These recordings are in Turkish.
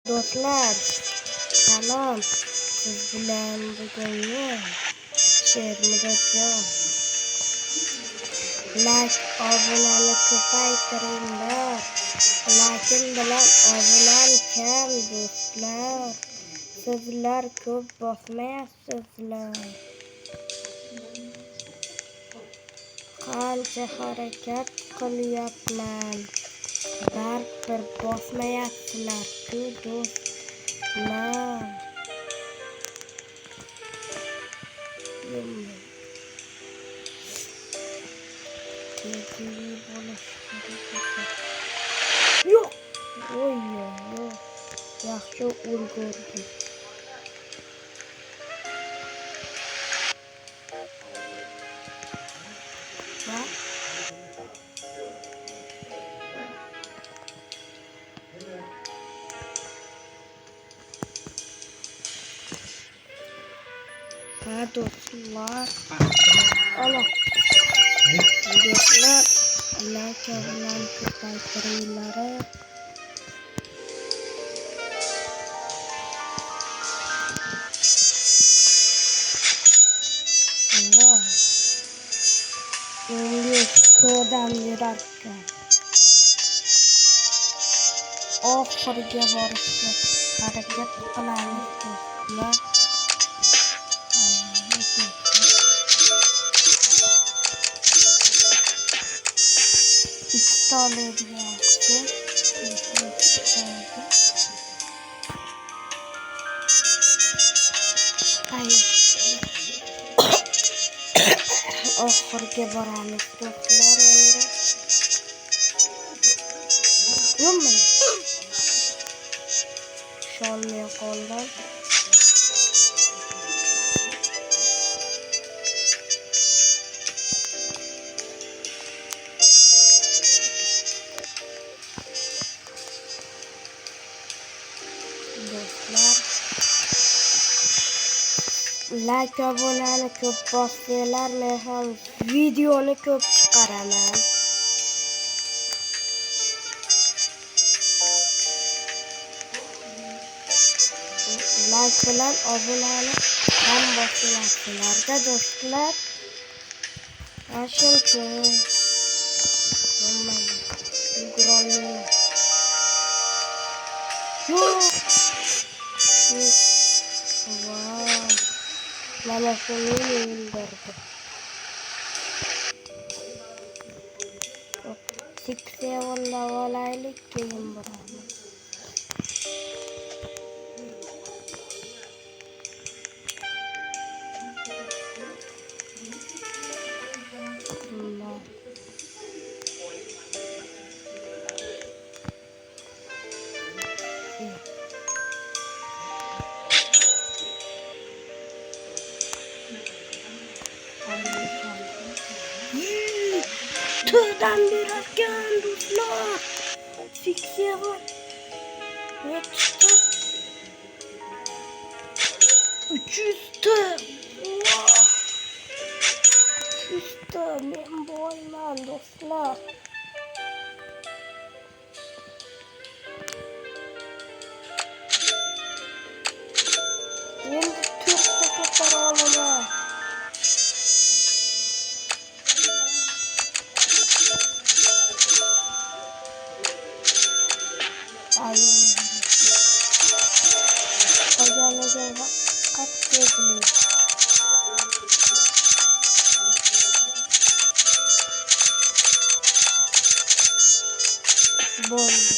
Do'stlar, salom. Siz bilan bugungi she'r murodjon. Like, obunani ko'paytiringlar. Lakin bilan obunan kam do'stlar. Sizlar ko'p bosmayapsizlar. Qancha harakat qilyapman, baribir bosmayapsizlar-ku do'stlar. Yo'q. Yo'q. Yaxshi o'rgurdim. Ha do'stlar. Ana. Do'stlar, like bilan ko'paytiringlar. Wow. Ko'dan yurarkan. Oxiriga borishga harakat qilamiz do'stlar. İki tane yaptı. Hayır. Oxiriga boramiz do'stlar endi. Yo'qmi? Ishonmay qoldim. Do'stlar, like obunani ko'p bossanglar, men ham videoni ko'p chiqaraman. Like bilan obunani ham bossanglar do'stlar. Ashuncha. Yugurolmayman. Yo'q. Wow. Mana shuni o'ldirdi. Seksiyonni olaylik, keyin boramiz. Tövden birerken do'stlar. Seksiya var. Ne çıktı? 300 tı. Wow. 300 tı. Men boyman do'stlar. Endi 4 ta ko'tara olaman. Qolganiga vaqt tegmaydi. Bo'ldi.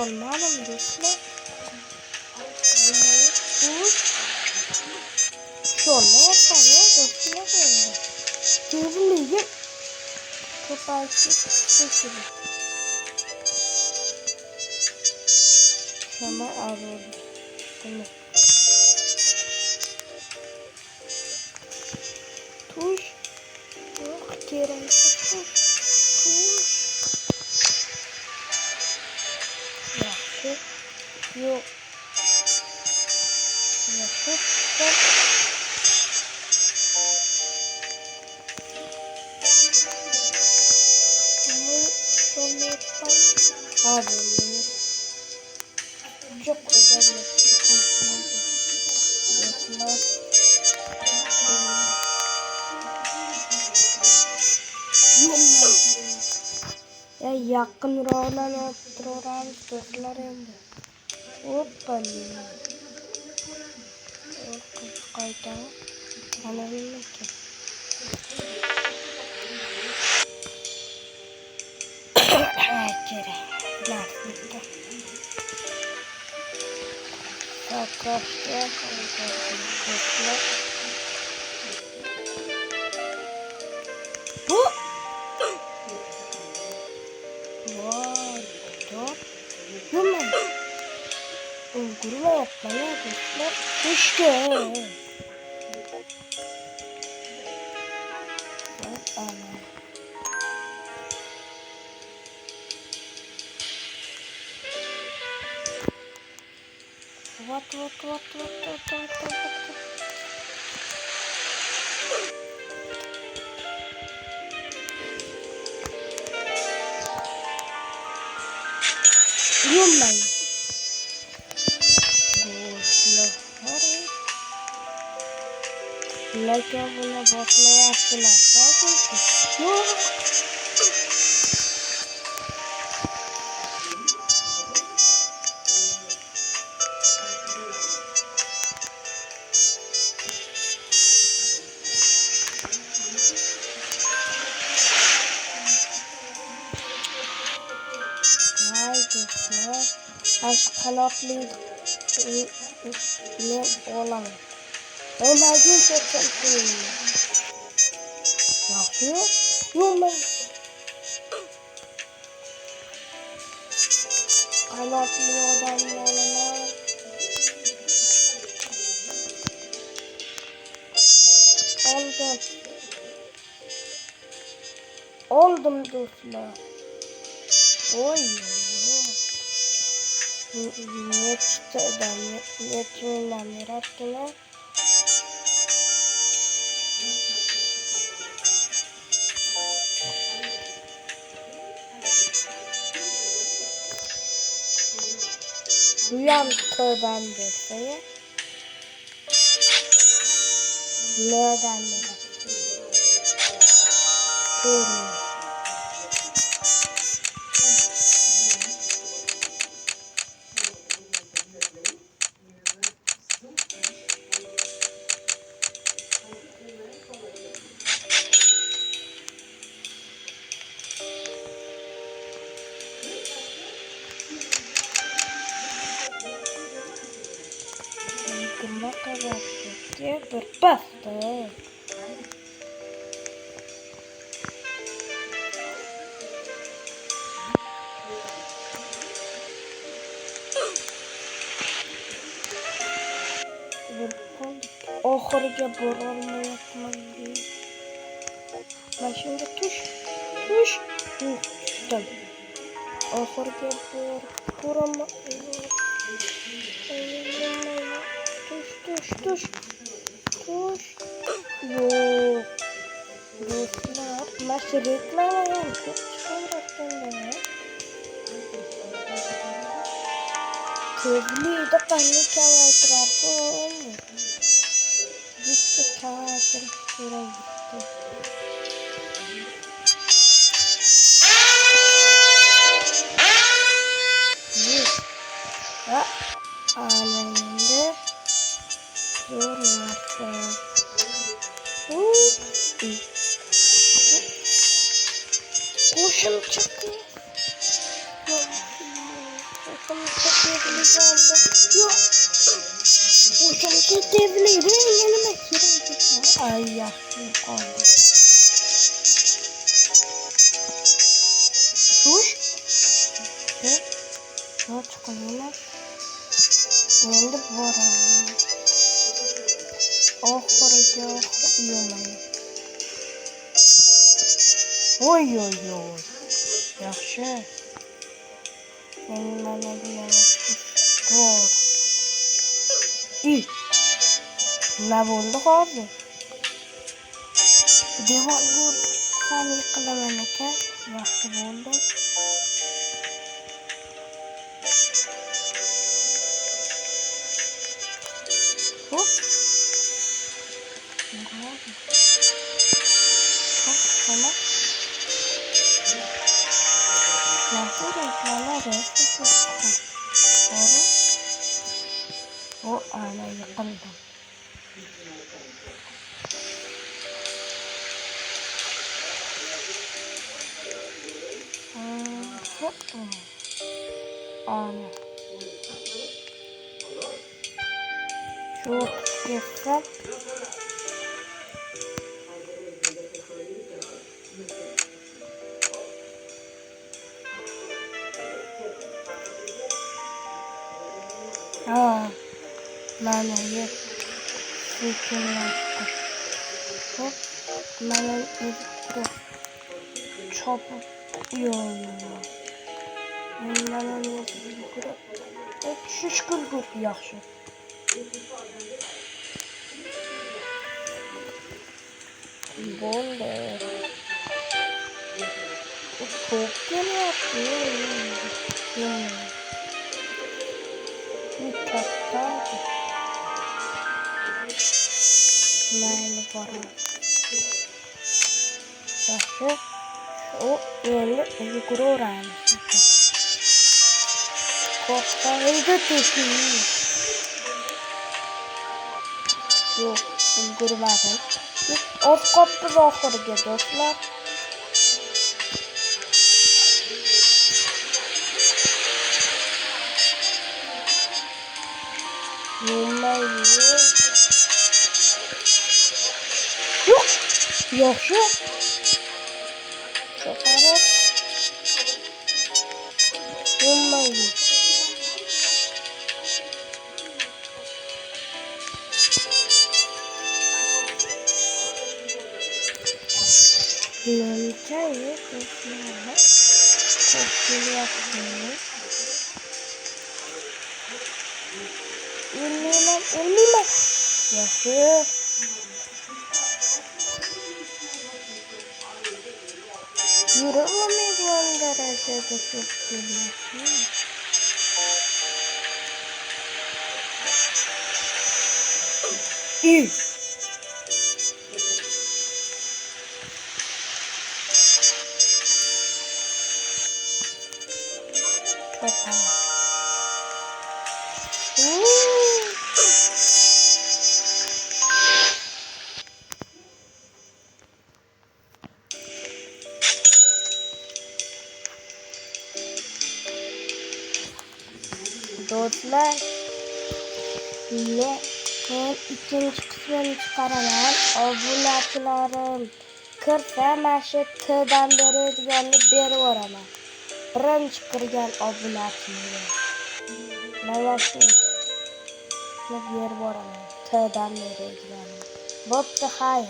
Ishonmadim do'stlar. Ishonmayapman do'stlar endi. Tezligim ko'payib ketdi. Shama aradi. Tush. Yo'q, kerak. Tush. Yaxshi. Yo'q. Yaxshi. Yaqinroqdan o'tiramiz do'stlar endi. Hoppali. Qiz qaytadi. Ana nimaki. Kerak. Narxda. Sakrashga do'stlar. Bu vay, top. Yumay. Ulgurmayapman ya do'stlar. İşte. What. Yumay. Like buna bakmayasınlar. Yok. Vay dostlar. Aşk kanatlı ne olamaz. Ömer'in çekildi. Yapıyor. Yumay. Kanatlı adamlarına. Oldum dostlar. Oy. Ne çıtırdan ne tüyünden mirarkine. Duyan tövben derseye. Nereden beri? Görmüyor. Kırma kadar diye bir bastı. Oxirga borolmayapman. Mana shunga tush. Tushdim. Oxirga borolmayapman. Tush. Yo'q. Do'stlar, mana reklama ham ko'p chiqaryapti. Tezlikni qanday kamaytirarkan? Bitta kamaytirish kerak. Ana endi zo'r narsa. Qo'shimcha tezlik nima kerak? Ay yaxshi qoldi. Tush. Yo'q chiqaman. Endi boraman. Oxiriga yo'lman. Oy. Yaxshi. Mana bu yaxshi. Bor. Nima bo'ldi hozir? Devorga qani qilaman ekan. Yaxshi bo'ldi. Hop. Hop. Tamam. reklamları şu çıkar. Doğru. O ana yıkıldı. Ana. Çok güzel. Ha. Mana ye. Sütünlaştı. Hop. Mana üstü. Çabuk yoğunluğu. Mana üstü. Şişkil çok yaxşı. Bonde. Çok geliyor. Bir tatlı. Mayli bora. Yaxşı. O endi yuguraveramiz. Qo'rqmaydi tekini. Yo'q, yugurmadim. Oz qopmiz oxiriga do'stlar. Yurmaydi. Yo'q. Yaxshi. Chaqarib. Yurmaydi. Yumchayib do'stlar. Çok kelyapti. Ölmeyman. Yaxshi. Yuraolmaydigan darajada çok kelyapti. Topa. Dostlar, ben ikinci kısmını çıkaraman. Obunachilarim kirsa mana shu T'dan beradiganni beraveraman. Birinchi kirgan obunachimga mana shuni berib boraman. T'dan beradiganni. Bo'pti, xayr.